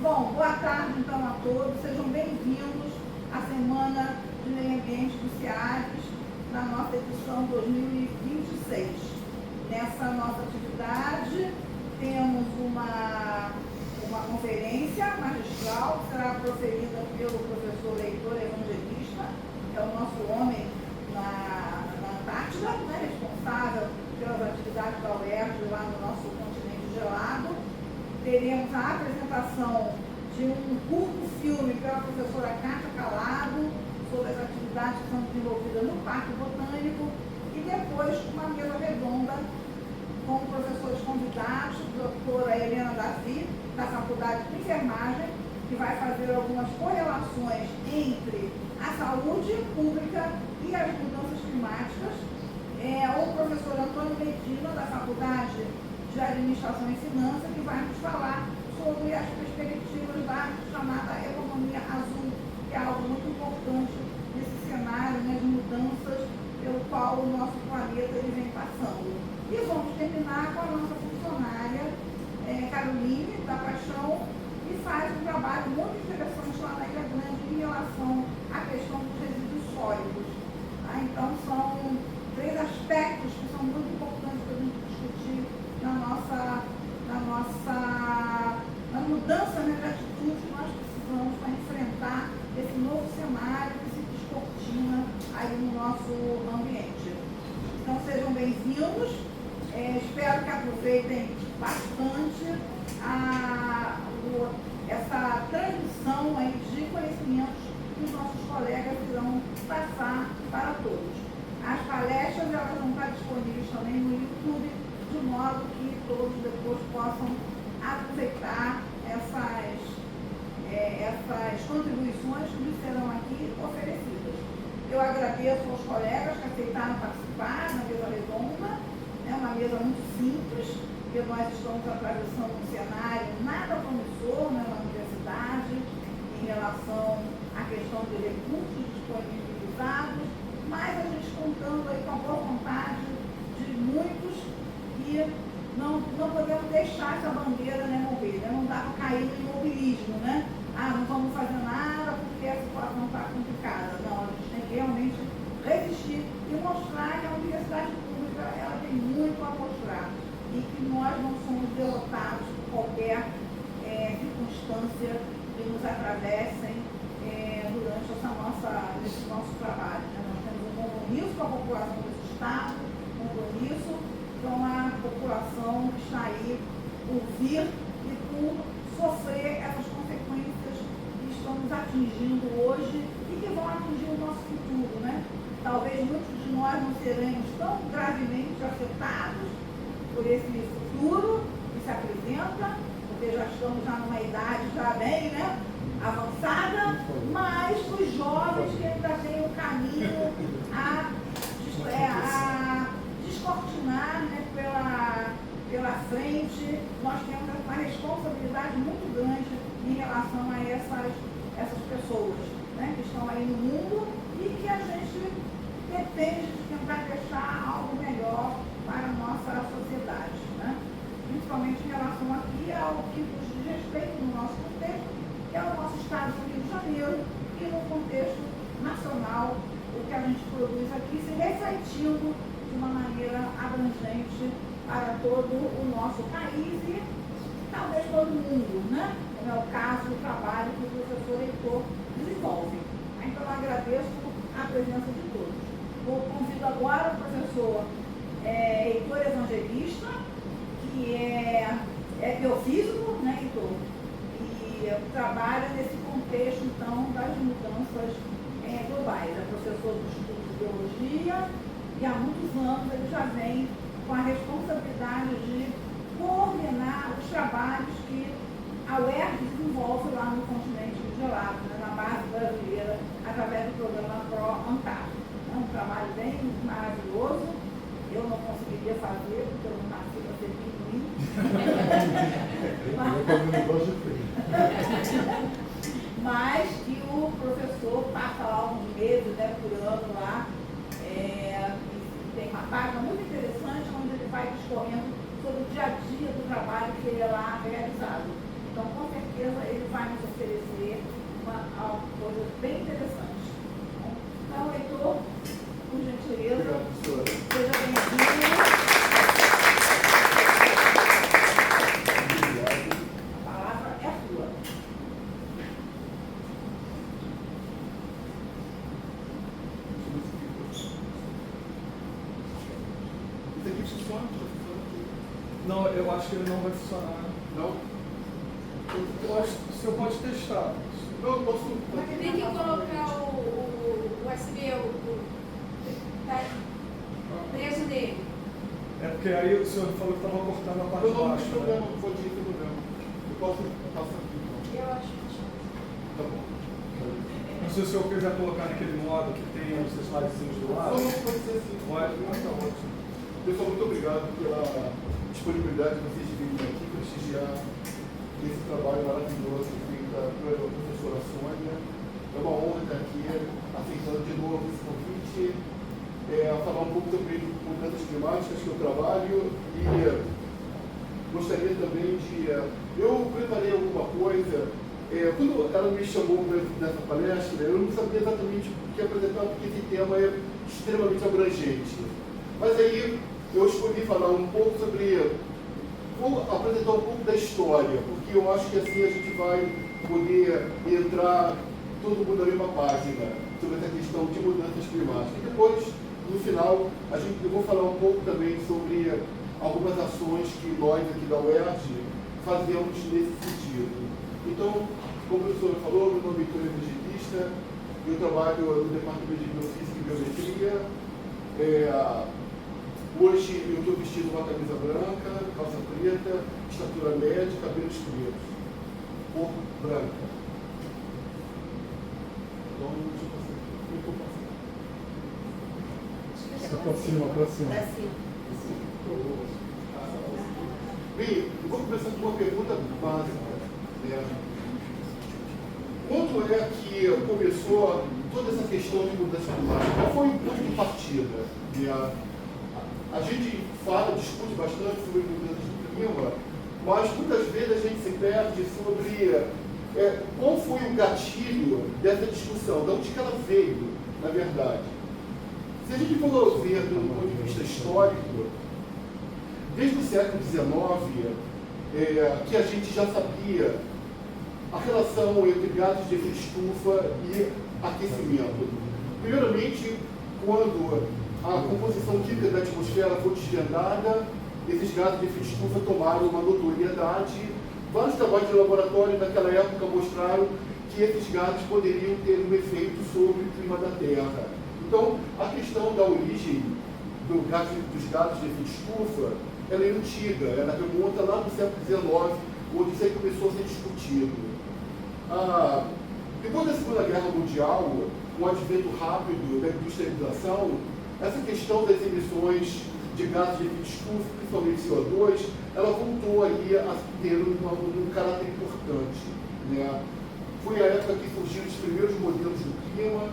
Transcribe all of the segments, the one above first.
Bom, boa tarde então a todos, sejam bem-vindos à Semana de Meio Ambiente do SEADES, na nossa edição 2026. Nessa nossa atividade, temos uma conferência magistral que será proferida pelo professor Heitor Evangelista, que é o nosso homem na Antártida, né, responsável pelas atividades da UERJ lá no nosso continente gelado. Teremos a apresentação de um curto filme pela professora Kátia Calado sobre as atividades que são desenvolvidas no Parque Botânico e depois uma mesa redonda com professores convidados, a doutora Helena Davi, da Faculdade de Enfermagem, que vai fazer algumas correlações entre a saúde pública e as mudanças climáticas. O professor Antônio Medina, da Faculdade de Administração e Finanças, que vai nos falar sobre as perspectivas da chamada economia azul, que é algo muito importante nesse cenário, né, de mudanças pelo qual o nosso planeta ele vem passando. E vamos terminar com a nossa funcionária, Caroline da Paixão, que faz um trabalho muito interessante lá na Ilha Grande em relação à questão dos resíduos sólidos. Tá? Então, são três aspectos que são muito importantes para a gente discutir na mudança, né, de atitude que nós precisamos para enfrentar esse novo cenário que se descortina aí no nosso ambiente. Então, sejam bem-vindos. Espero que aproveitem bastante essa transmissão aí de conhecimentos que os nossos colegas irão passar para todos. As palestras elas vão estar disponíveis também no YouTube, de modo que todos depois possam aproveitar essas contribuições que lhes serão aqui oferecidas. Eu agradeço aos colegas que aceitaram participar na mesa redonda. É uma mesa muito simples, porque nós estamos atravessando um cenário nada promissor, né, na universidade, em relação à questão de recursos disponibilizados, mas a gente contando aí com a boa vontade de muitos e não podemos deixar essa bandeira, né, morrer, né? Não dá para cair no imobilismo, né? Não vamos fazer nada porque a situação está complicada. Não, a gente tem que realmente resistir e mostrar que a universidade pública ela tem muito a mostrar e que nós não somos derrotados por qualquer circunstância que nos atravessem durante esse nosso trabalho. Né? Nós temos um compromisso com a população desse Estado, um compromisso com a população que está aí por vir e por sofrer essas consequências que estão nos atingindo hoje e que vão atingir o nosso futuro, né? Talvez muitos de nós não seremos tão gravemente afetados por esse futuro que se apresenta, porque já estamos numa idade já bem, né, avançada, mas os jovens que ainda têm o caminho a descortinar, né, pela frente, nós temos uma responsabilidade muito grande em relação a essas pessoas, né, que estão aí no mundo e que a gente depende de tentar deixar algo melhor para a nossa sociedade, né? Principalmente em relação aqui ao que nos diz respeito no nosso contexto, que é o nosso estado do Rio de Janeiro, e no contexto nacional, o que a gente produz aqui se refletindo de uma maneira abrangente para todo o nosso país e talvez todo mundo, né? Como é o caso do trabalho que o professor Heitor desenvolve. Então, eu agradeço a presença de todos. Eu convido agora o professor Heitor Evangelista, que é biofísico, né, Heitor? E trabalha nesse contexto, então, das mudanças globais. É professor do Instituto de Biologia e há muitos anos ele já vem com a responsabilidade de coordenar os trabalhos que a UERJ desenvolve lá no continente gelado, né, na base brasileira, através do programa Pro-Antártico. É um trabalho bem maravilhoso. Eu não conseguiria fazer, porque eu não nasci para ser pinguim. Mas que o professor passa lá uns meses, né, por ano lá, e tem uma página muito interessante onde ele vai discorrendo sobre o dia a dia do trabalho que ele é lá realizado. Então, com certeza, ele vai bem interessante. Então, Heitor, por gentileza. Obrigado, professora. Seja bem-vindo. A palavra é sua. Isso aqui funciona? Não, eu acho que ele não vai funcionar. Não? Eu acho que o senhor pode testar. Não, eu posso. Tem que colocar o USB, tá preso nele. É porque aí o senhor falou que estava cortando a parte de Não, não baixo. tem problema, não pode ir, tem problema. Eu posso passar aqui, então. Eu acho que Tá bom. Não sei se o senhor quiser colocar naquele modo que tem os slidezinhos do lado. Não, pode ser assim. Pode? Tá ótimo. Pessoal, muito obrigado pela disponibilidade de vocês de virem aqui prestigiar esse trabalho maravilhoso feito pela professora Sônia. É uma honra estar aqui, aceitando de novo esse convite, falar um pouco sobre mudanças climáticas que eu trabalho e gostaria também de... eu preparei alguma coisa, quando ela me chamou nessa palestra, eu não sabia exatamente o que apresentar, porque esse tema é extremamente abrangente. Mas aí eu escolhi falar um pouco sobre... vou apresentar um pouco da história, porque eu acho que assim a gente vai poder entrar todo mundo na mesma página sobre essa questão de mudanças climáticas. E depois, no final, eu vou falar um pouco também sobre algumas ações que nós aqui da UERJ fazemos nesse sentido. Então, como o professor falou, meu nome é Heitor Evangelista, eu trabalho no Departamento de Biofísica e Biometria. Hoje eu estou vestido uma camisa branca, calça preta, estatura média, cabelos pretos, cor branca. Então, deixa eu passar aqui. Eu estou passando. Aproxima, aproxima. Bem, eu vou começar com uma pergunta básica. Quando é que começou toda essa questão de mudança climática? Qual foi o ponto de partida? A gente discute bastante sobre mudanças de clima, mas muitas vezes a gente se perde sobre qual foi o gatilho dessa discussão, de onde que ela veio, na verdade. Se a gente for ver do ponto de vista histórico, desde o século XIX, que a gente já sabia a relação entre gases de efeito estufa e aquecimento. Primeiramente, quando a composição química da atmosfera foi desvendada, esses gases de efeito estufa tomaram uma notoriedade. Vários trabalhos de laboratório naquela época mostraram que esses gases poderiam ter um efeito sobre o clima da Terra. Então, a questão da origem dos gases de efeito estufa, ela é antiga, ela remonta lá do século XIX, onde isso aí começou a ser discutido. Depois da Segunda Guerra Mundial, com o advento rápido da industrialização, essa questão das emissões de gases de efeito estufa, principalmente CO2, ela voltou aí a ter um caráter importante. Né? Foi a época que surgiram os primeiros modelos do clima,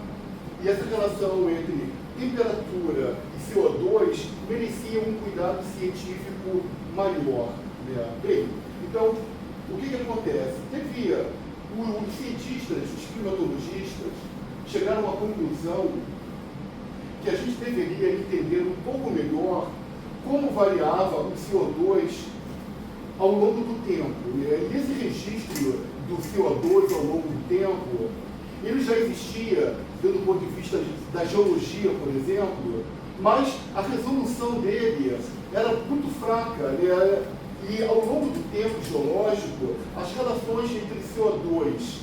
e essa relação entre temperatura e CO2 merecia um cuidado científico maior. Né? Bem, então, o que acontece? Os cientistas, os climatologistas, chegaram à conclusão que a gente deveria entender um pouco melhor como variava o CO2 ao longo do tempo. Né? E esse registro do CO2 ao longo do tempo, ele já existia, do ponto de vista da geologia, por exemplo, mas a resolução dele era muito fraca. Né? E ao longo do tempo geológico, as relações entre CO2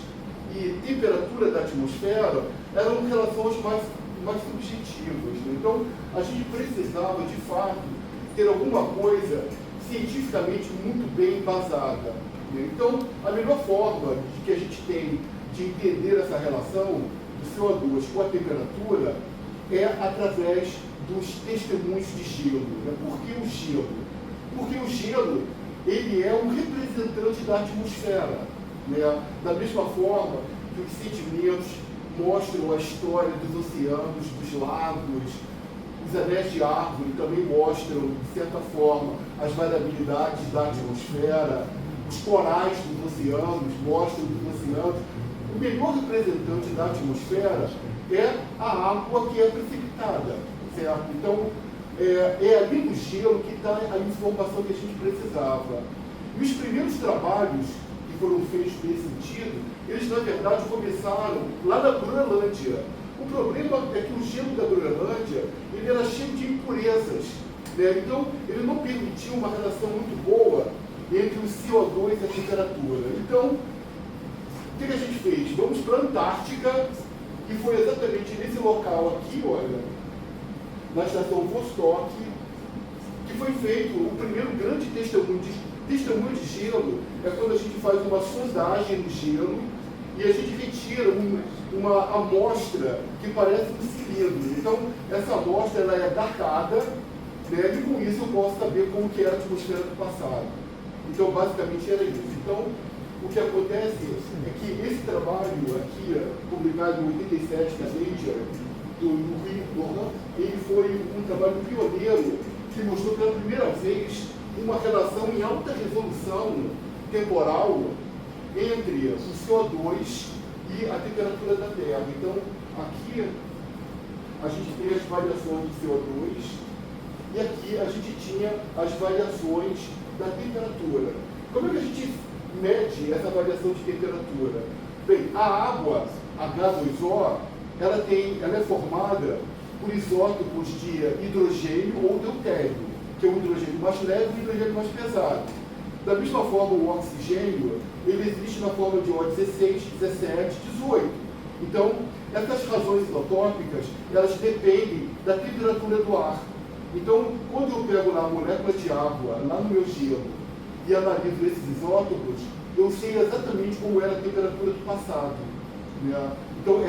e temperatura da atmosfera eram relações mais subjetivas. Né? Então, a gente precisava, de fato, ter alguma coisa cientificamente muito bem embasada. Né? Então, a melhor forma que a gente tem de entender essa relação do CO2 com a temperatura é através dos testemunhos de gelo. Né? Por que o gelo? Porque o gelo, ele é um representante da atmosfera. Né? Da mesma forma que os sedimentos mostram a história dos oceanos, dos lagos, os anéis de árvore também mostram, de certa forma, as variabilidades da atmosfera, os corais dos oceanos mostram dos oceanos o melhor representante da atmosfera é a água que é precipitada, certo? Então, é ali no gelo que está a informação que a gente precisava. E os primeiros trabalhos que foram feitos nesse sentido, eles na verdade começaram lá na Groenlândia. O problema é que o gelo da Groenlândia, ele era cheio de impurezas, né? Então ele não permitia uma relação muito boa entre o CO2 e a temperatura. Então, o que a gente fez? Vamos para a Antártica, e foi exatamente nesse local aqui, olha, na estação Vostok, que foi feito o primeiro grande testemunho de gelo. É quando a gente faz uma sondagem no gelo e a gente retira uma amostra que parece um cilindro. Então, essa amostra ela é datada, né, e com isso eu posso saber como que era a atmosfera do passado. Então, basicamente era isso. Então, o que acontece é que esse trabalho aqui, publicado em 87 na Nature, do Rio Porra, ele foi um trabalho pioneiro que mostrou pela primeira vez uma relação em alta resolução temporal entre o CO2 e a temperatura da Terra. Então, aqui a gente tem as variações de CO2 e aqui a gente tinha as variações da temperatura. Como é que a gente mede essa variação de temperatura? Bem, a água, H2O, ela é formada por isótopos de hidrogênio ou deutério, que é o hidrogênio mais leve e o hidrogênio mais pesado. Da mesma forma, o oxigênio, ele existe na forma de O16, 17, 18. Então, essas razões isotópicas, elas dependem da temperatura do ar. Então, quando eu pego lá a molécula de água, lá no meu gelo, e analiso esses isótopos, eu sei exatamente como era a temperatura do passado, né? Então,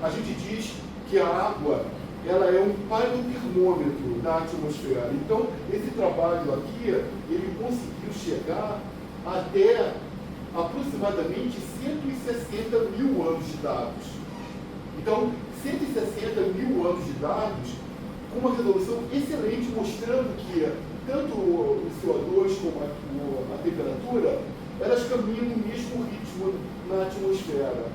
a gente diz que a água, ela é um paleotermômetro da atmosfera. Então, esse trabalho aqui, ele conseguiu chegar até aproximadamente 160 mil anos de dados. Então, 160 mil anos de dados, com uma resolução excelente, mostrando que tanto o CO2 como a temperatura, elas caminham no mesmo ritmo na atmosfera.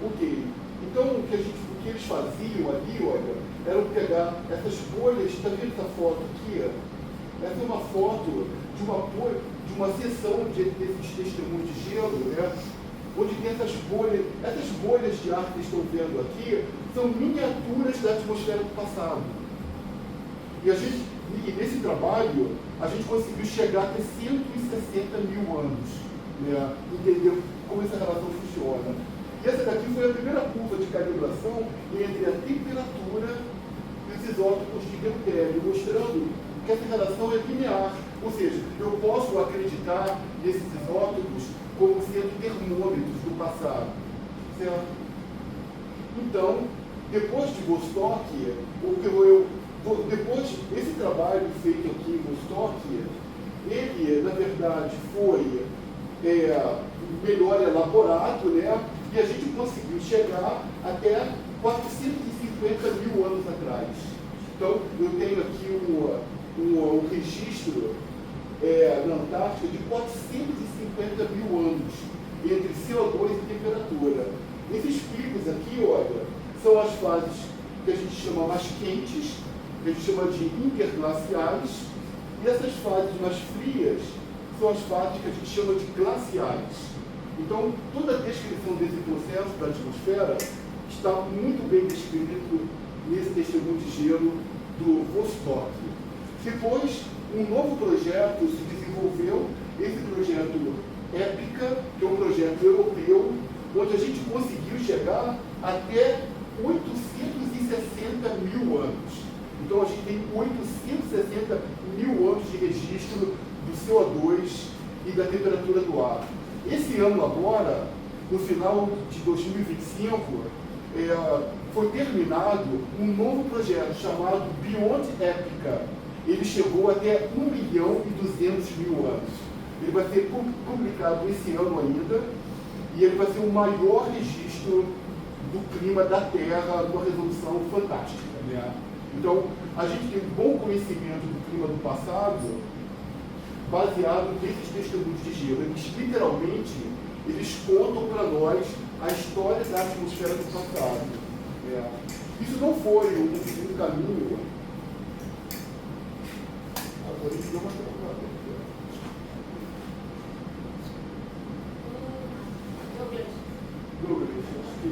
Ok. Então, o que eles faziam ali, olha, era pegar essas bolhas, está vendo essa foto aqui? Essa é uma foto de uma seção desses testemunhos de gelo, né? Onde tem essas bolhas de ar que vocês estão vendo aqui, são miniaturas da atmosfera do passado. E nesse trabalho, a gente conseguiu chegar até 160 mil anos, né? Entender como essa relação funciona. E essa daqui foi a primeira curva de calibração entre a temperatura e os isótopos de deutério, mostrando que essa relação é linear. Ou seja, eu posso acreditar nesses isótopos como sendo termômetros do passado. Certo? Então, depois de Vostok, esse trabalho feito aqui em Vostok, ele, na verdade, foi melhor elaborado, né? E a gente conseguiu chegar até 450 mil anos atrás. Então, eu tenho aqui um registro na Antártica de 450 mil anos entre CO2 e temperatura. Esses picos aqui, olha, são as fases que a gente chama mais quentes, que a gente chama de interglaciais, e essas fases mais frias são as fases que a gente chama de glaciais. Então, toda a descrição desse processo da atmosfera está muito bem descrito nesse testemunho de gelo do Vostok. Depois, um novo projeto se desenvolveu, esse projeto EPICA, que é um projeto europeu, onde a gente conseguiu chegar até 860 mil anos. Então, a gente tem 860 mil anos de registro do CO2 e da temperatura do ar. Esse ano agora, no final de 2025, foi terminado um novo projeto chamado Beyond EPICA. Ele chegou até 1.200.000 anos. Ele vai ser publicado esse ano ainda, e ele vai ser o maior registro do clima da Terra numa resolução fantástica, né? Então, a gente tem um bom conhecimento do clima do passado, baseado nesses testemunhos de gelo. Eles, literalmente, eles contam para nós a história da atmosfera do passado. Isso não foi um caminho. Agora a gente deu uma trocada. Douglas, acho que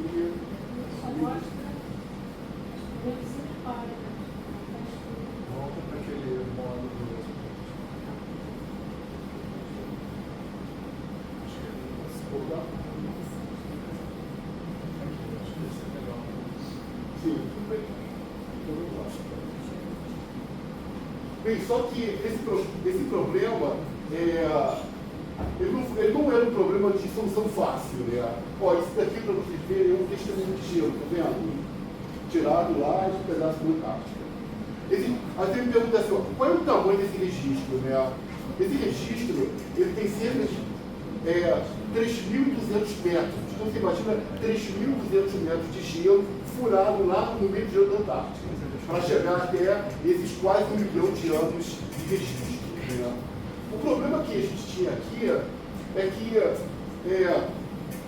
Só mostra as primeiras 5 páginas. Volta para aquele modo do... Acho que ele vai voltar. sim, tudo bem. Eu gosto. Bem, só que esse problema, ele não era um problema de solução fácil, né? Ó, isso daqui, para vocês verem, é um testemunho de gelo, tá vendo? Tirado lá de um pedaço da Antártica. Aí você me pergunta assim, ó, qual é o tamanho desse registro, né? Esse registro, ele tem cerca de 3.200 metros. Então você imagina 3.200 metros de gelo furado lá no meio do gelo da Antártica, para chegar até esses quase 1 milhão de anos de registro, né? O problema que a gente tinha aqui é que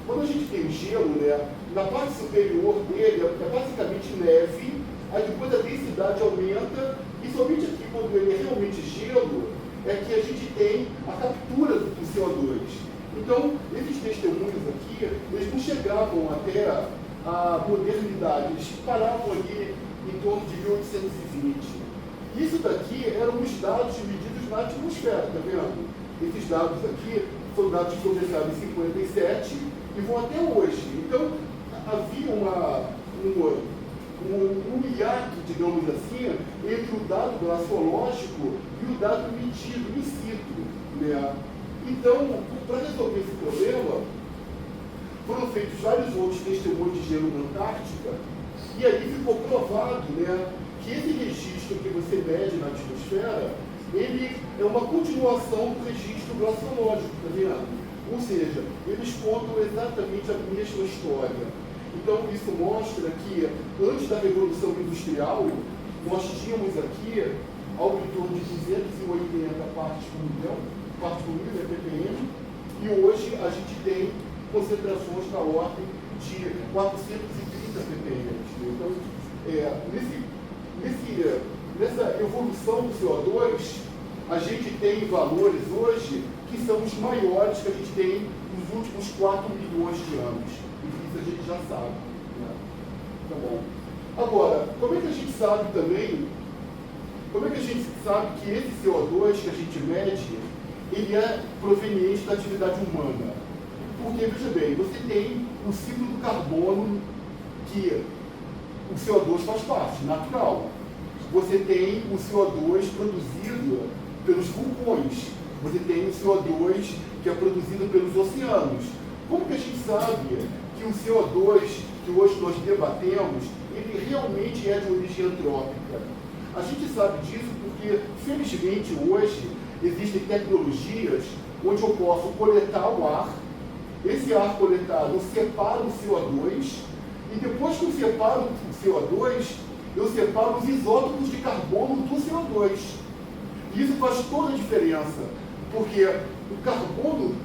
quando a gente tem gelo, né, na parte superior dele é basicamente neve, aí depois a densidade aumenta, e somente aqui, quando ele é realmente gelo, é que a gente tem a captura do CO2. Então, esses testemunhos aqui, eles não chegavam até a modernidade, eles paravam ali em torno de 1820. Isso daqui eram os dados medidos na atmosfera, tá vendo? Esses dados aqui foram dados que começaram em 57 e vão até hoje. Então, havia um hiato, digamos assim, entre o dado glaciológico e o dado medido in situ, né? Então, para resolver esse problema, foram feitos vários outros testemunhos de gelo na Antártica, e aí ficou provado, né, que esse registro que você mede na atmosfera, ele é uma continuação do registro glaciológico, tá vendo? Ou seja, eles contam exatamente a mesma história. Então, isso mostra que, antes da Revolução Industrial, nós tínhamos aqui algo em torno de 280 partes por milhão, ppm, e hoje a gente tem concentrações na ordem de 430 ppm. Então, nessa evolução do CO2, a gente tem valores hoje que são os maiores que a gente tem nos últimos 4 milhões de anos. Isso a gente já sabe, né? Tá bom. Agora, como é que a gente sabe também, que esse CO2 que a gente mede, ele é proveniente da atividade humana? Porque, veja bem, você tem o ciclo do carbono, que o CO2 faz parte, natural. Você tem o CO2 produzido pelos vulcões. Você tem o CO2 que é produzido pelos oceanos. Como que a gente sabe que o CO2 que hoje nós debatemos, ele realmente é de origem antrópica? A gente sabe disso porque, felizmente, hoje existem tecnologias onde eu posso coletar o ar, esse ar coletado eu separo o CO2, e depois que eu separo o CO2, eu separo os isótopos de carbono do CO2. E isso faz toda a diferença, porque o carbono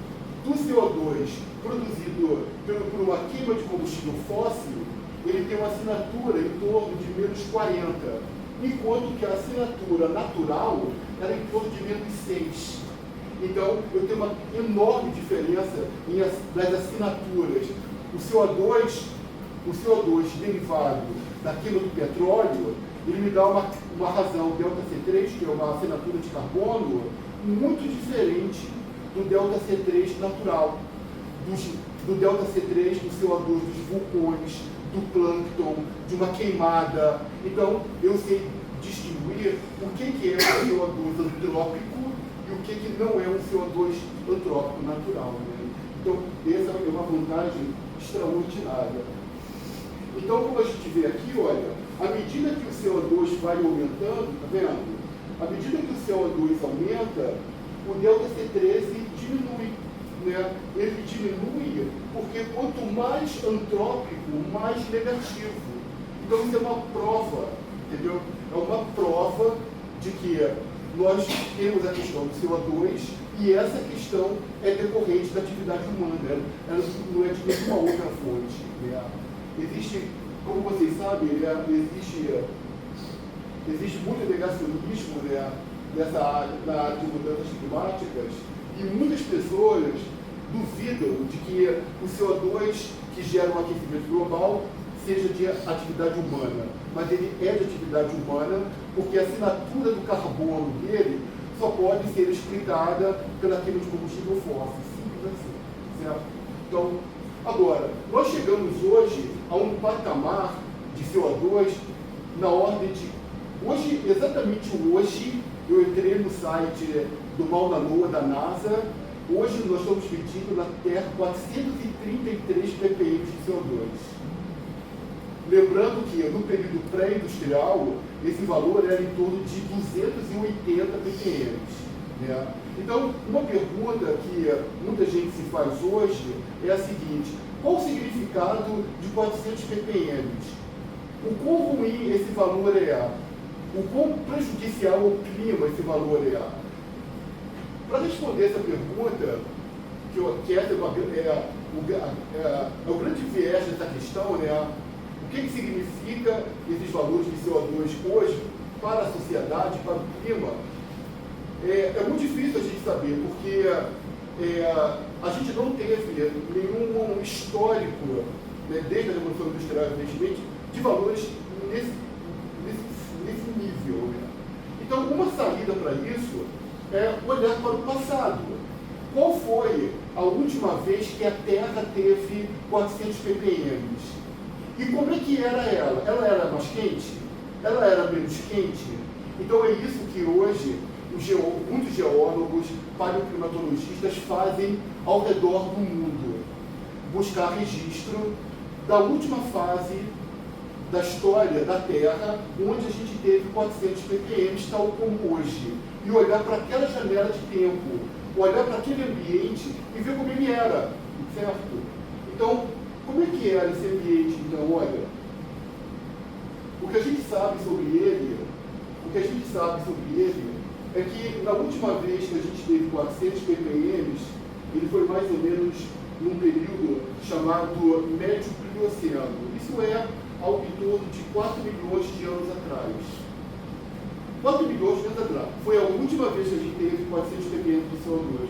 do CO2 produzido por uma queima de combustível fóssil, ele tem uma assinatura em torno de -40, enquanto que a assinatura natural era em torno de -6. Então, eu tenho uma enorme diferença nas assinaturas. O CO2 derivado da queima do petróleo, ele me dá uma razão ΔC3, que é uma assinatura de carbono, muito diferente do ΔC3 natural, do ΔC3 do CO2 dos vulcões, do plâncton, de uma queimada. Então, eu sei distinguir o que é um CO2 antrópico e o que não é um CO2 antrópico natural, né? Então, essa é uma vantagem extraordinária. Então, como a gente vê aqui, olha, à medida que o CO2 vai aumentando, tá vendo? À medida que o CO2 aumenta, o ΔC13 diminui, né? Ele diminui porque quanto mais antrópico, mais negativo. Então, isso é uma prova, entendeu? É uma prova de que nós temos a questão do CO2, E essa questão é decorrente da atividade humana, ela não é de nenhuma outra fonte. Né? Existe, como vocês sabem, existe muito negacionismo, né, nessa área de mudanças climáticas, e muitas pessoas duvidam de que o CO2 que gera um aquecimento global seja de atividade humana, mas ele é de atividade humana porque a assinatura do carbono dele só pode ser explicada pela queima de combustível fóssil, simples assim, certo? Então, agora, nós chegamos hoje a um patamar de CO2 na ordem de... Hoje, exatamente hoje, eu entrei no site do Mauna Loa da NASA. Hoje nós estamos medindo na Terra 433 ppm de CO2. Lembrando que no período pré-industrial, esse valor era em torno de 280 ppm. Né? Então, uma pergunta que muita gente se faz hoje é a seguinte: qual o significado de 400 ppm? O quão ruim esse valor é? O quão prejudicial ao clima esse valor é? Para responder essa pergunta, que essa é o grande viés dessa questão, né? O que significa esses valores de CO2 hoje para a sociedade, para o clima? É muito difícil a gente saber, porque a gente não teve nenhum histórico, né, desde a Revolução Industrial, evidentemente, de valores nesse nível. Né? Então, uma saída para isso é olhar para o passado. Qual foi a última vez que a Terra teve 400 ppm? E como é que era ela? Ela era mais quente? Ela era menos quente? Então é isso que hoje muitos geólogos, paleoclimatologistas fazem ao redor do mundo. Buscar registro da última fase da história da Terra, onde a gente teve 400 ppm, tal como hoje. E olhar para aquela janela de tempo, olhar para aquele ambiente e ver como ele era, certo? Então, como é que era esse ambiente? Então, olha, o que a gente sabe sobre ele é que na última vez que a gente teve 400 ppm, ele foi mais ou menos num período chamado Médio Plioceno. Isso é algo em torno de 4 milhões de anos atrás. 4 milhões de anos atrás. Foi a última vez que a gente teve 400 ppm de CO2.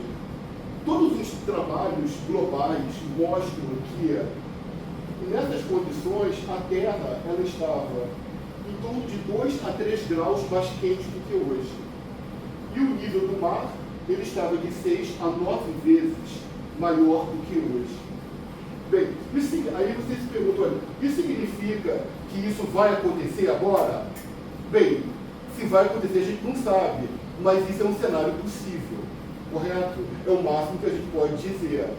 Todos os trabalhos globais mostram que, nessas condições, a Terra ela estava em torno de 2 a 3 graus mais quente do que hoje. E o nível do mar ele estava de 6 a 9 vezes maior do que hoje. Bem, aí você se pergunta, olha, isso significa que isso vai acontecer agora? Bem, se vai acontecer a gente não sabe, mas isso é um cenário possível, correto? É o máximo que a gente pode dizer.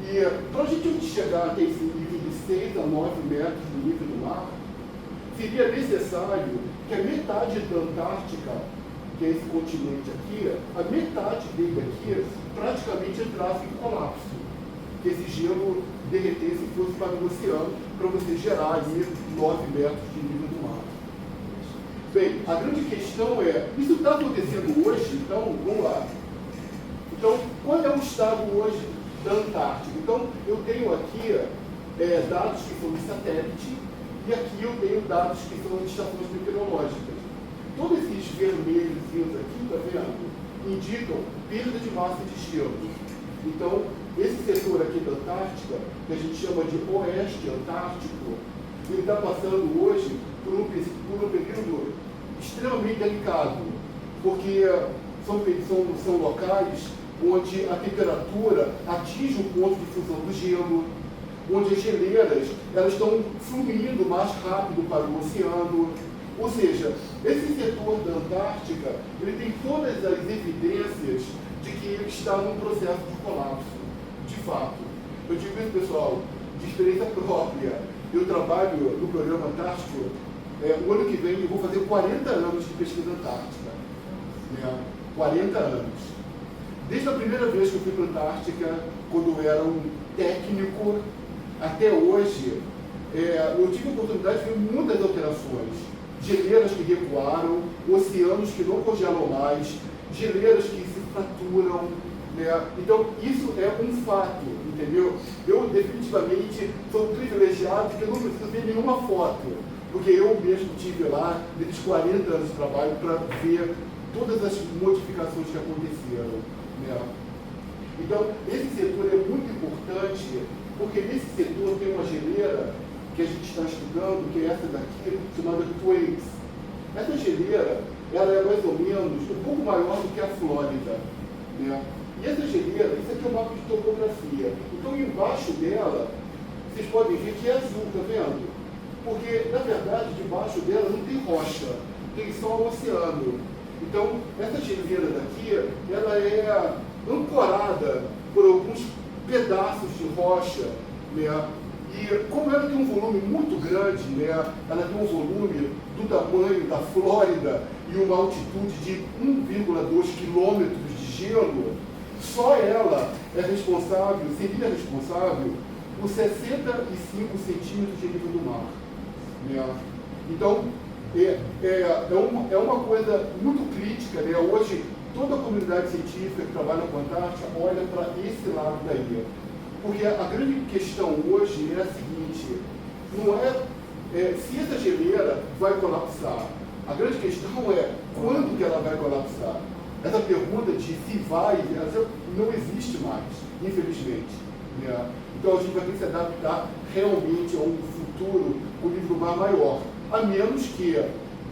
E para a gente chegar até esse nível de 6 a 9 metros do nível do mar, seria necessário que a metade da Antártica, que é esse continente aqui, a metade dele aqui praticamente entrasse em colapso. Que esse gelo derretesse e fosse para o oceano, para você gerar ali 9 metros de nível do mar. Bem, a grande questão é, isso está acontecendo hoje? Então, vamos lá. Então, qual é o estado hoje da Antártica? Então, eu tenho aqui dados que são de satélite, e aqui eu tenho dados que são de estações meteorológicas. Todos esses vermelhos aqui, está vendo? Indicam perda de massa de gelo. Então, esse setor aqui da Antártica, que a gente chama de Oeste Antártico, ele está passando hoje por um período extremamente delicado, porque são locais onde a temperatura atinge o ponto de fusão do gelo, onde as geleiras elas estão fluindo mais rápido para o oceano. Ou seja, esse setor da Antártica ele tem todas as evidências de que ele está num processo de colapso, de fato. Eu digo isso, pessoal, de experiência própria. Eu trabalho no programa Antártico, o ano que vem eu vou fazer 40 anos de pesquisa antártica. 40 anos. Desde a primeira vez que eu fui para a Antártica, quando eu era um técnico, até hoje, eu tive a oportunidade de ver muitas alterações. Geleiras que recuaram, oceanos que não congelam mais, geleiras que se fraturam, né? Então, isso é um fato, entendeu? Eu, definitivamente, sou privilegiado que eu não preciso ver nenhuma foto, porque eu mesmo tive lá, nesses 40 anos de trabalho, para ver todas as modificações que aconteceram, né? Então, esse setor é muito importante, porque nesse setor tem uma geleira que a gente está estudando, que é essa daqui, chamada Twiggs. Essa geleira, ela é mais ou menos um pouco maior do que a Flórida, né? E essa geleira, isso aqui é um mapa de topografia. Então, embaixo dela, vocês podem ver que é azul, tá vendo? Porque, na verdade, debaixo dela não tem rocha, tem só o oceano. Então, essa geleira daqui, ela é ancorada por alguns pedaços de rocha, né? E como ela tem um volume muito grande, né? Ela tem um volume do tamanho da Flórida e uma altitude de 1,2 quilômetros de gelo, só ela é responsável, seria responsável por 65 centímetros de nível do mar, né? Então, é uma coisa muito crítica, né? Hoje, toda a comunidade científica que trabalha com a Antártica olha para esse lado daí. Porque a grande questão hoje é a seguinte, não é se essa geleira vai colapsar. A grande questão é quando que ela vai colapsar. Essa pergunta de se vai, ela não existe mais, infelizmente, né? Então a gente vai ter que se adaptar realmente a um futuro com nível do mar maior, a menos que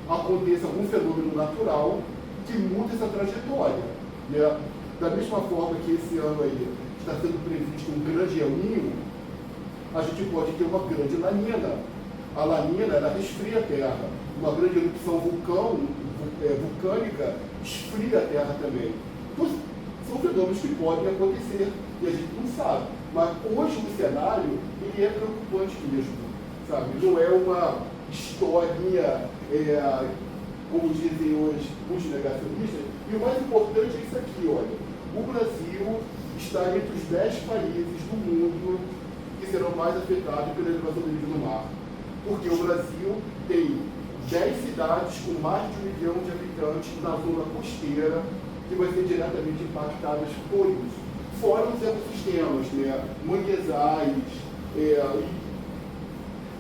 aconteça algum fenômeno natural que mude essa trajetória, né? Da mesma forma que esse ano aí está sendo previsto um grande El Niño, a gente pode ter uma grande lanina. A lanina, ela resfria a Terra. Uma grande erupção vulcânica esfria a Terra também. Então, são fenômenos que podem acontecer e a gente não sabe. Mas hoje o cenário, ele é preocupante mesmo, sabe? Não é uma historinha, como dizem hoje os negacionistas. E o mais importante é isso aqui, olha. O Brasil está entre os 10 países do mundo que serão mais afetados pela elevação do nível do mar. Porque o Brasil tem 10 cidades com mais de 1 milhão de habitantes na zona costeira que vai ser diretamente impactadas por isso. Fora os ecossistemas, né? Manguezais.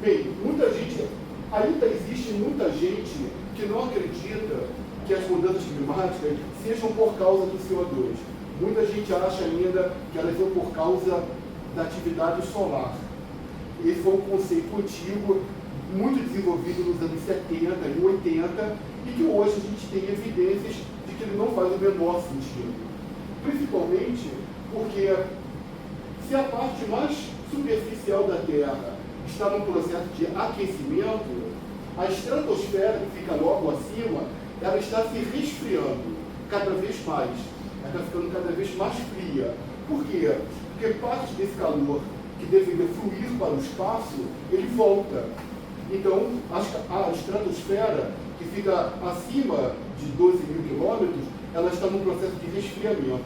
Bem, muita gente, ainda existe muita gente que não acredita que as mudanças climáticas sejam por causa do CO2. Muita gente acha ainda que elas são por causa da atividade solar. Esse foi um conceito antigo, muito desenvolvido nos anos 70 e 80, e que hoje a gente tem evidências de que ele não faz o menor sentido. Principalmente porque se a parte mais superficial da Terra está num processo de aquecimento, a estratosfera que fica logo acima, ela está se resfriando cada vez mais. Ela está ficando cada vez mais fria. Por quê? Porque parte desse calor que deveria fluir para o espaço, ele volta. Então, a estratosfera, que fica acima de 12 mil quilômetros, ela está num processo de resfriamento.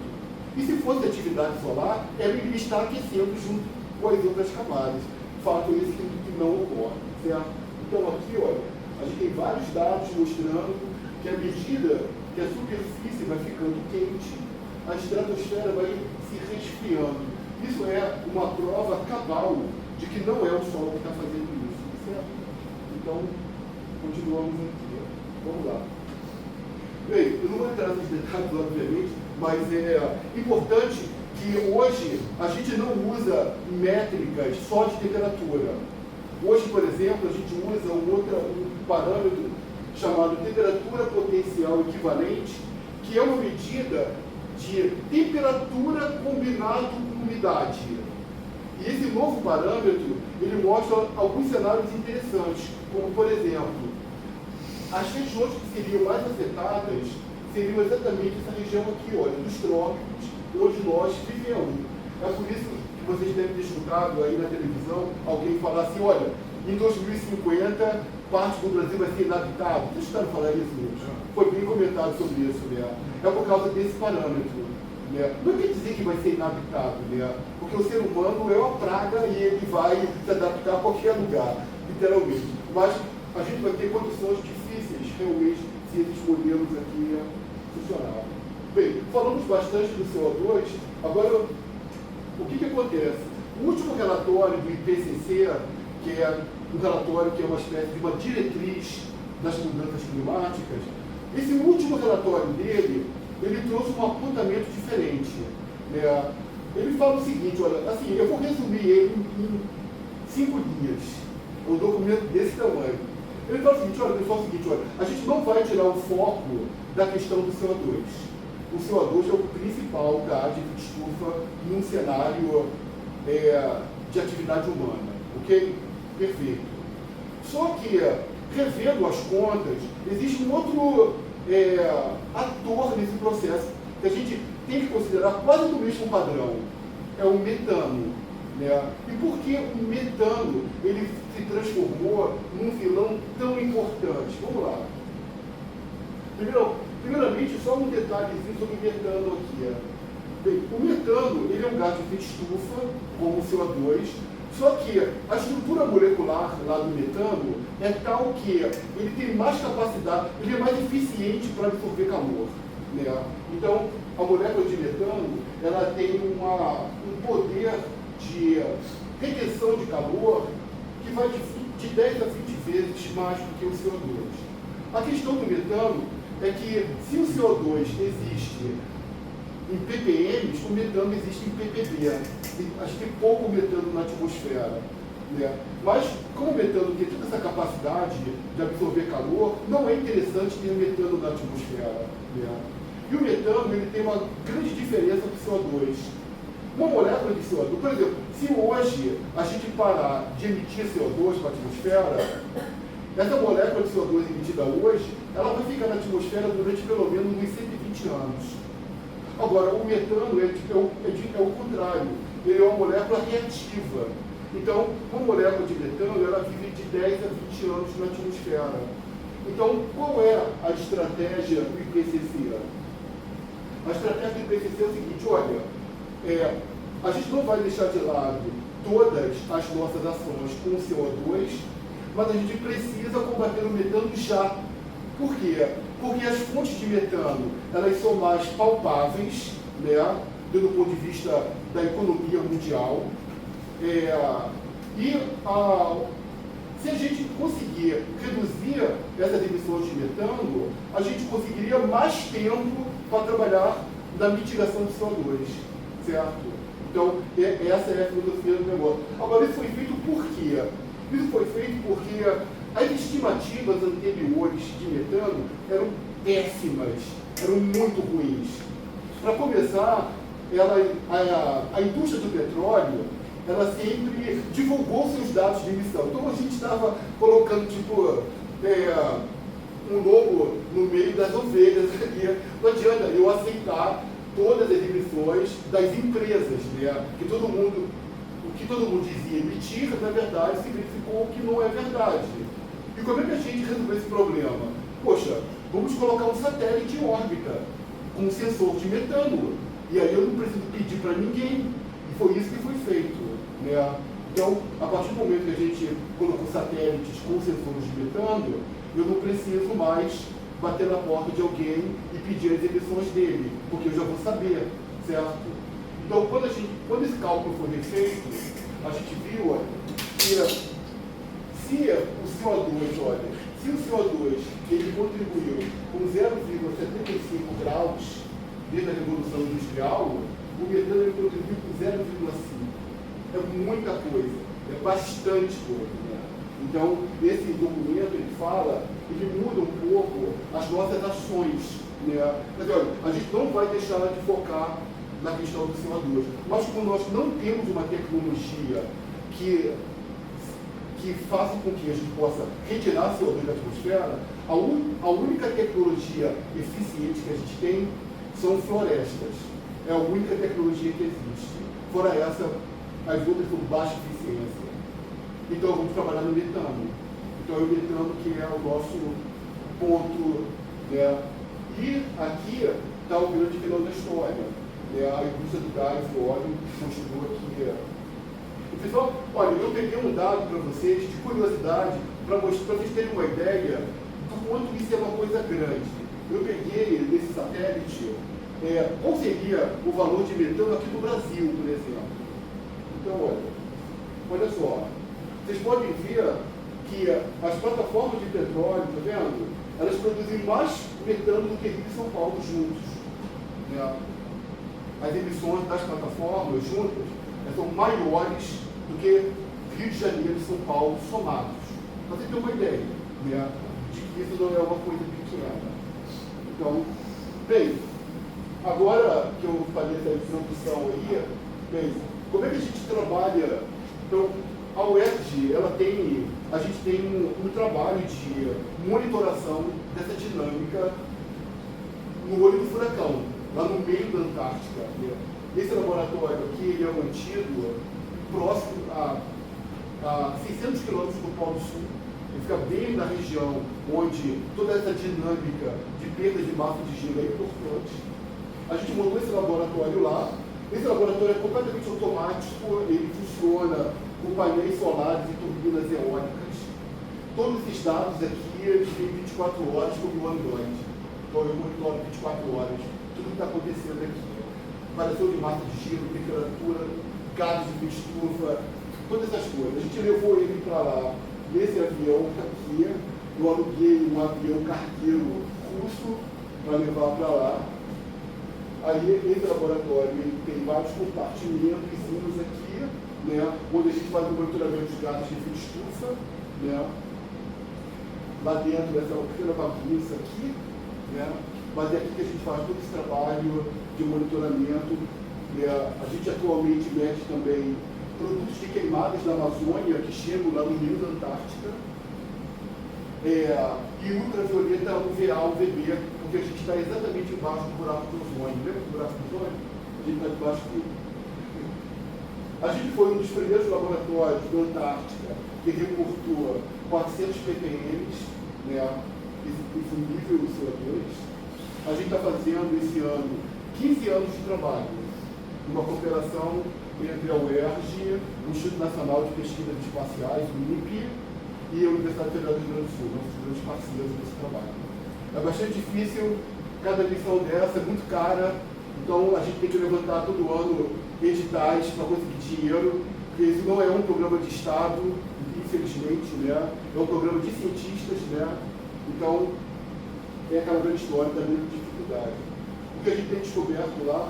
E se fosse atividade solar, ela iria estar aquecendo junto com as outras camadas. Fato esse que não ocorre, certo? Então, aqui, olha, a gente tem vários dados mostrando que à medida que a superfície vai ficando quente, a estratosfera vai se resfriando. Isso é uma prova cabal de que não é o Sol que está fazendo isso, certo? Então, continuamos aqui. Vamos lá. Bem, eu não vou entrar nesses detalhes, obviamente, mas é importante que hoje a gente não usa métricas só de temperatura. Hoje, por exemplo, a gente usa um parâmetro chamado temperatura potencial equivalente, que é uma medida de temperatura combinado com umidade. E esse novo parâmetro, ele mostra alguns cenários interessantes, como, por exemplo, as regiões que seriam mais afetadas seriam exatamente essa região aqui, olha, dos trópicos, onde nós vivemos. É por isso que vocês devem ter escutado aí na televisão alguém falar assim, olha, em 2050, parte do Brasil vai ser inabitável. Vocês escutaram falar isso mesmo? Foi bem comentado sobre isso, né? É por causa desse parâmetro. Né? Não quer dizer que vai ser inabitável, né? Porque o ser humano é uma praga e ele vai se adaptar a qualquer lugar, literalmente. Mas a gente vai ter condições difíceis, realmente, se esses modelos aqui funcionarem. Bem, falamos bastante do CO2, agora o que acontece? O último relatório do IPCC, que é um relatório que é uma espécie de uma diretriz das mudanças climáticas, esse último relatório dele, ele trouxe um apontamento diferente. Né? Ele fala o seguinte, olha, assim, eu vou resumir ele em 5 linhas, um documento desse tamanho. Ele fala o seguinte, olha, pessoal, é o seguinte, olha, a gente não vai tirar o foco da questão do CO2. O CO2 é o principal gás de efeito estufa num cenário de atividade humana, ok? Perfeito. Só que, revendo as contas, existe um outro ator nesse processo que a gente tem que considerar quase do mesmo padrão. É o metano. Né? E por que o metano ele se transformou num vilão tão importante? Vamos lá. Primeiramente, só um detalhezinho sobre o metano aqui. Bem, o metano ele é um gás de efeito estufa, como o CO2, só que a estrutura molecular lá do metano é tal que ele tem mais capacidade, ele é mais eficiente para absorver calor. Né? Então, a molécula de metano ela tem um poder de retenção de calor que vai de 10 a 20 vezes mais do que o CO2. A questão do metano é que se o CO2 existe em ppm, o metano existe em ppb. A gente tem pouco metano na atmosfera. Né? Mas, como o metano tem toda essa capacidade de absorver calor, não é interessante ter metano na atmosfera. Né? E o metano ele tem uma grande diferença do CO2. Uma molécula de CO2, por exemplo, se hoje a gente parar de emitir CO2 para a atmosfera, essa molécula de CO2 emitida hoje, ela vai ficar na atmosfera durante pelo menos uns 120 anos. Agora, o metano é o contrário, ele é uma molécula reativa. Então, uma molécula de metano, ela vive de 10 a 20 anos na atmosfera. Então, qual é a estratégia do IPCC? A estratégia do IPCC é o seguinte, olha, a gente não vai deixar de lado todas as nossas ações com CO2, mas a gente precisa combater o metano já. Por quê? Porque as fontes de metano, elas são mais palpáveis, né, do ponto de vista da economia mundial. Se a gente conseguir reduzir essas emissões de metano, a gente conseguiria mais tempo para trabalhar na mitigação do CO2, certo? Então, essa é a filosofia do negócio. Agora, isso foi feito por quê? Isso foi feito porque as estimativas anteriores de metano eram péssimas, eram muito ruins. Para começar, a indústria do petróleo, ela sempre divulgou seus dados de emissão. Então a gente estava colocando tipo um lobo no meio das ovelhas ali. Não adianta eu aceitar todas as emissões das empresas, né? O que todo mundo dizia emitir, na verdade, se verificou que não é verdade. E como é que a gente resolveu esse problema? Poxa, vamos colocar um satélite em órbita com um sensor de metano. E aí eu não preciso pedir para ninguém. E foi isso que foi feito. Né? Então, a partir do momento que a gente colocou satélites com sensores de metano, eu não preciso mais bater na porta de alguém e pedir as emissões dele, porque eu já vou saber, certo? Então, quando esse cálculo foi feito, a gente viu que se o CO2 ele contribuiu com 0,75 graus desde a Revolução Industrial, o metano ele contribuiu com 0,5. É muita coisa, é bastante coisa. Né? Então, esse documento, ele fala, ele muda um pouco as nossas ações. Né? Quer dizer, olha, a gente não vai deixar de focar na questão do CO2, mas como nós não temos uma tecnologia que faça com que a gente possa retirar CO2 da atmosfera, a única tecnologia eficiente que a gente tem são florestas. É a única tecnologia que existe. Fora essa, as outras são baixa eficiência. Então vamos trabalhar no metano. Então é o metano que é o nosso ponto. Né? E aqui está o grande vilão da história. Né? A indústria do gás e do óleo continua aqui. Pessoal, olha, eu peguei um dado para vocês, de curiosidade, para vocês terem uma ideia do quanto isso é uma coisa grande. Eu peguei nesse satélite qual seria o valor de metano aqui no Brasil, por exemplo. Então, olha só, vocês podem ver que as plataformas de petróleo, tá vendo? Elas produzem mais metano do que Rio e São Paulo juntos. Né? As emissões das plataformas juntas são maiores do que Rio de Janeiro e São Paulo somados. Para você ter uma ideia, né, de que isso não é uma coisa pequena. Então, bem, agora que eu falei essa introdução aí, bem, como é que a gente trabalha? Então, a UERJ, a gente tem um trabalho de monitoração dessa dinâmica no olho do furacão, lá no meio da Antártica. Né? Esse laboratório aqui, ele é mantido próximo a 600 quilômetros do Polo Sul. Ele fica bem na região onde toda essa dinâmica de perda de massa de gelo é importante. A gente montou esse laboratório lá. Esse laboratório é completamente automático, ele funciona com painéis solares e turbinas eólicas. Todos esses dados aqui eles têm 24 horas sobre o Android. Então eu monitoro 24 horas tudo que está acontecendo aqui. Variação de massa de gelo, temperatura, gases de estufa, todas essas coisas. A gente levou ele para lá, nesse avião aqui. Eu aluguei um avião cargueiro russo para levar para lá. Aí esse laboratório ele tem vários compartimentos aqui, né, onde a gente faz o monitoramento dos gases de efeito estufa, né, lá dentro dessa pequena bagunça aqui, né, mas é aqui que a gente faz todo esse trabalho de monitoramento. Né, a gente atualmente mede também produtos de queimadas da Amazônia que chegam lá no meio da Antártica, e ultravioleta UVA, UVB, porque a gente está exatamente embaixo do buraco do ozônio. Lembra do buraco do ozônio? A gente está debaixo do... A gente foi um dos primeiros laboratórios da Antártica que reportou 400 ppm, né, esse nível CO2. A gente está fazendo esse ano 15 anos de trabalho, uma cooperação entre a UERJ, o Instituto Nacional de Pesquisas Espaciais, o INPE, e a Universidade Federal do Rio Grande do Sul, nossos grandes parceiros desse trabalho. É bastante difícil, cada missão dessa é muito cara, então a gente tem que levantar todo ano editais para conseguir dinheiro, porque isso não é um programa de Estado, infelizmente, né? É um programa de cientistas, né? Então, é aquela grande história da grande dificuldade. O que a gente tem descoberto lá...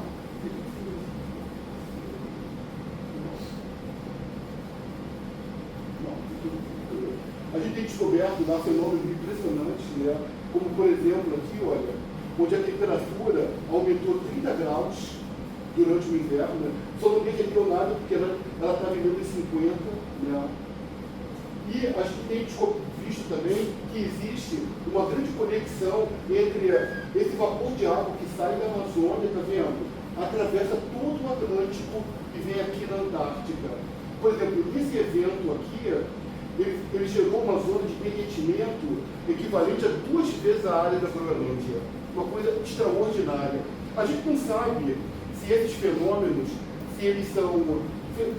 A gente tem descoberto lá fenômenos impressionantes, né? Como, por exemplo, aqui, olha, onde a temperatura aumentou 30 graus durante o inverno, né? Só não derreteu nada porque ela está vivendo em 50, né? E a gente tem visto também que existe uma grande conexão entre esse vapor de água que sai da Amazônia, está vendo? Atravessa todo o Atlântico e vem aqui na Antártica. Por exemplo, esse evento aqui, ele gerou uma zona de derretimento equivalente a 2 vezes a área da Groenlândia. Uma coisa extraordinária. A gente não sabe se esses fenômenos, se eles são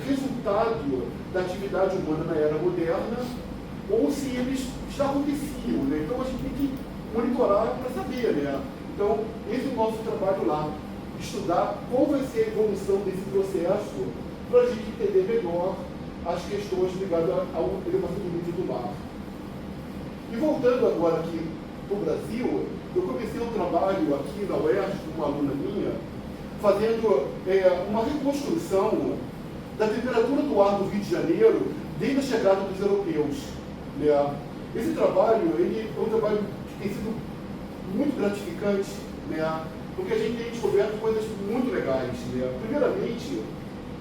resultado da atividade humana na era moderna ou se eles já aconteciam, né? Então a gente tem que monitorar para saber, né? Então, esse é o nosso trabalho lá, estudar qual vai ser a evolução desse processo para a gente entender melhor as questões ligadas à elevação do nível do mar. E voltando agora aqui para o Brasil, eu comecei um trabalho aqui na UERJ com uma aluna minha, fazendo uma reconstrução da temperatura do ar do Rio de Janeiro desde a chegada dos europeus. Né? Esse trabalho ele é um trabalho que tem sido muito gratificante, né? Porque a gente tem descoberto coisas muito legais. Né? Primeiramente,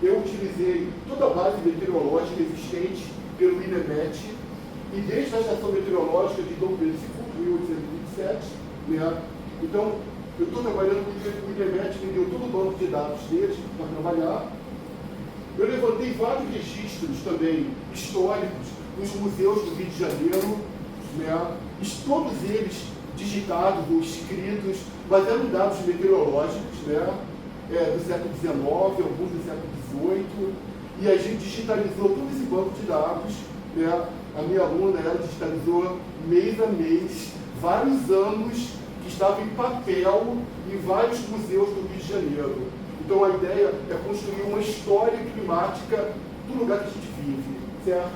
eu utilizei toda a base meteorológica existente pelo INEMET, e desde a estação meteorológica de Dom Pedro II, 1827, né? Então, eu estou trabalhando com o INEMET, me deu todo o banco de dados deles para trabalhar. Eu levantei vários registros também históricos nos museus do Rio de Janeiro, né? Todos eles digitados ou escritos, mas eram dados meteorológicos, né? Do século XIX, alguns do século XVIII, e a gente digitalizou todo esse banco de dados, né? A minha aluna, ela digitalizou mês a mês, vários anos que estava em papel em vários museus do Rio de Janeiro. Então a ideia é construir uma história climática do lugar que a gente vive, certo?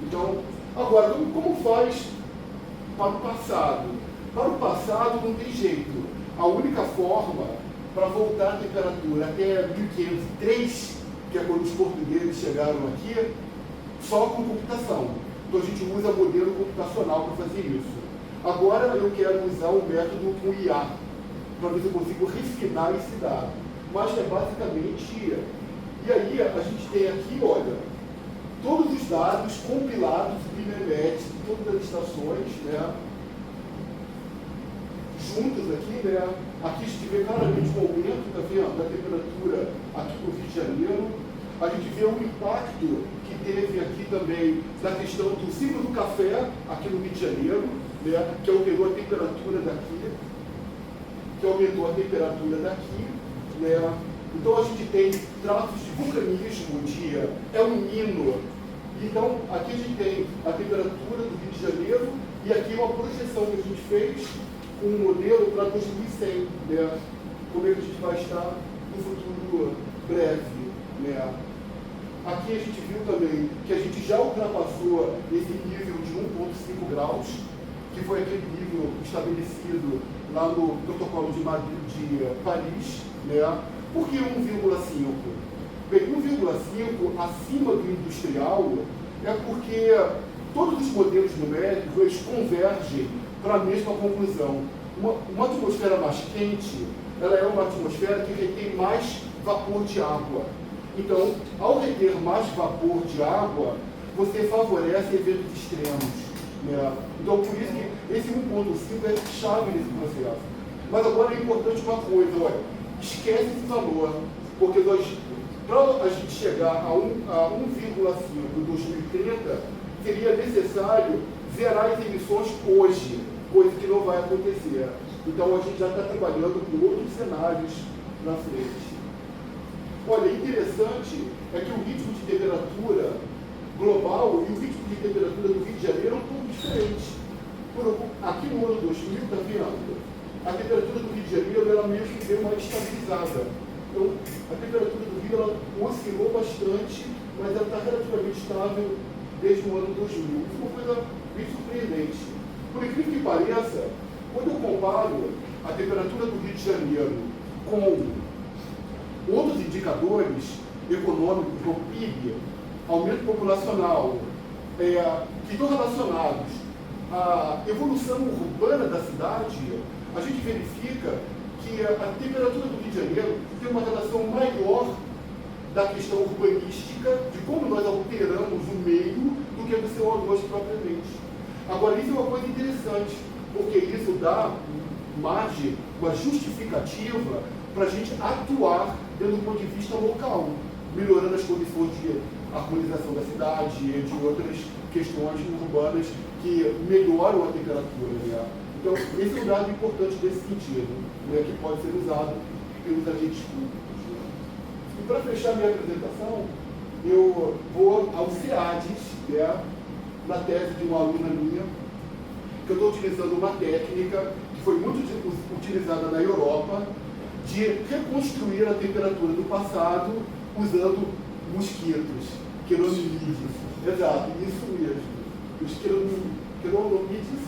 Então, agora, como faz para o passado? Para o passado não tem jeito. A única forma para voltar a temperatura até 1503, que é quando os portugueses chegaram aqui, só com computação. Então a gente usa modelo computacional para fazer isso. Agora eu quero usar o método com IA, para ver se eu consigo refinar esse dado. Mas é basicamente... E aí a gente tem aqui, olha, todos os dados compilados do INEMET, de todas as estações, né? Juntos aqui, né? Aqui a gente vê claramente o aumento, tá vendo, da temperatura aqui no Rio de Janeiro. A gente vê o impacto que teve aqui também da questão do ciclo do café aqui no Rio de Janeiro, né? Que aumentou a temperatura daqui, né? Então a gente tem traços de vulcanismo, é um hino. Então aqui a gente tem a temperatura do Rio de Janeiro e aqui uma projeção que a gente fez com um modelo para 2100, né? Como é que a gente vai estar no futuro breve, né? Aqui a gente viu também que a gente já ultrapassou esse nível de 1,5 graus, que foi aquele nível estabelecido lá no protocolo de Madrid, de Paris, né? Por que 1,5? Bem, 1,5 acima do industrial é porque todos os modelos numéricos eles convergem para a mesma conclusão. Uma atmosfera mais quente, ela é uma atmosfera que retém mais vapor de água. Então, ao reter mais vapor de água, você favorece eventos extremos, né? Então, por isso que esse 1,5 é chave nesse processo. Mas agora é importante uma coisa, olha, esquece esse valor, porque para a gente chegar a 1,5 em 2030, seria necessário zerar as emissões hoje, coisa que não vai acontecer. Então, a gente já está trabalhando com outros cenários na frente. Olha, interessante é que o ritmo de temperatura global e o ritmo de temperatura do Rio de Janeiro é um pouco diferente. Aqui no ano 2000, está vendo? A temperatura do Rio de Janeiro ela meio que deu uma estabilizada. Então, a temperatura do Rio ela oscilou bastante, mas ela está relativamente estável desde o ano 2000. Isso é uma coisa bem surpreendente. Por incrível que pareça, quando eu comparo a temperatura do Rio de Janeiro com outros indicadores econômicos, como PIB, aumento populacional, que estão relacionados à evolução urbana da cidade, a gente verifica que a temperatura do Rio de Janeiro tem uma relação maior da questão urbanística, de como nós alteramos o meio, do que do CO2 propriamente. Agora, isso é uma coisa interessante, porque isso dá margem, uma justificativa para a gente atuar dentro do ponto de vista local, melhorando as condições de harmonização da cidade e de outras questões urbanas que melhoram a temperatura, né? Então, esse é um dado importante nesse sentido, né, que pode ser usado pelos agentes públicos. Né? E para fechar minha apresentação, eu vou ao CEADES, né, na tese de uma aluna minha, que eu estou utilizando uma técnica que foi muito utilizada na Europa, de reconstruir a temperatura do passado usando mosquitos, queronomídeos. Exato, isso mesmo. Os queronomídeos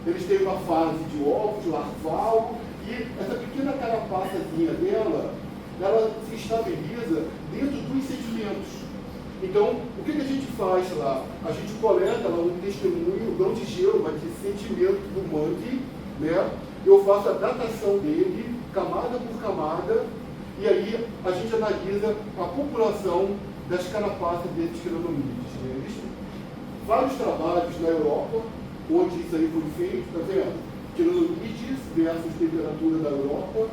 eles têm uma fase de ovos, larval, e essa pequena carapaçazinha dela, ela se estabiliza dentro dos sedimentos. Então, o que a gente faz lá? A gente coleta lá um testemunho, um grão de gelo, mas de sedimento do mangue, né? Eu faço a datação dele, camada por camada, e aí a gente analisa a população das carapaças desses queronomídeos. Né? Existem vários trabalhos na Europa, onde isso aí foi feito, está vendo? Queronomídeos versus temperatura da Europa,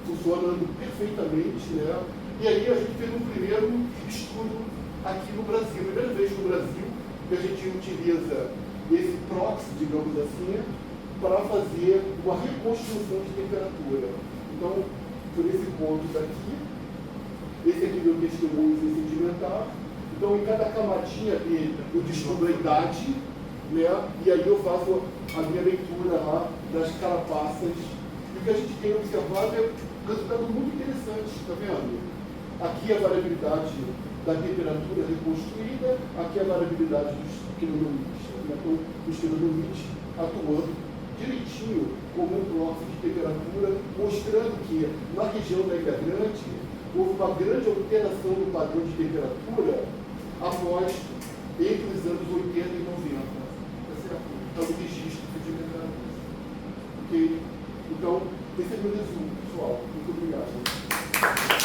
funcionando perfeitamente, né? E aí a gente fez um primeiro estudo aqui no Brasil, primeira vez no Brasil que a gente utiliza esse proxy, digamos assim, para fazer uma reconstrução de temperatura. Então, por esse ponto daqui, esse aqui é meu testemunho sedimentar. Então, em cada camadinha dele, eu descubro a idade, né? E aí eu faço a minha leitura lá das carapaças. E o que a gente tem observado é um resultado muito interessante, está vendo? Aqui a variabilidade da temperatura reconstruída, aqui a variabilidade dos quilonomites, né? Então, os quilonomites atuando direitinho como um proxy de temperatura, mostrando que na região da Ilha Grande houve uma grande alteração do padrão de temperatura após entre os anos 80 e 90. Tá certo? Então, o registro sedimentar. Ok? Então, esse é o meu resumo, pessoal. Muito obrigado.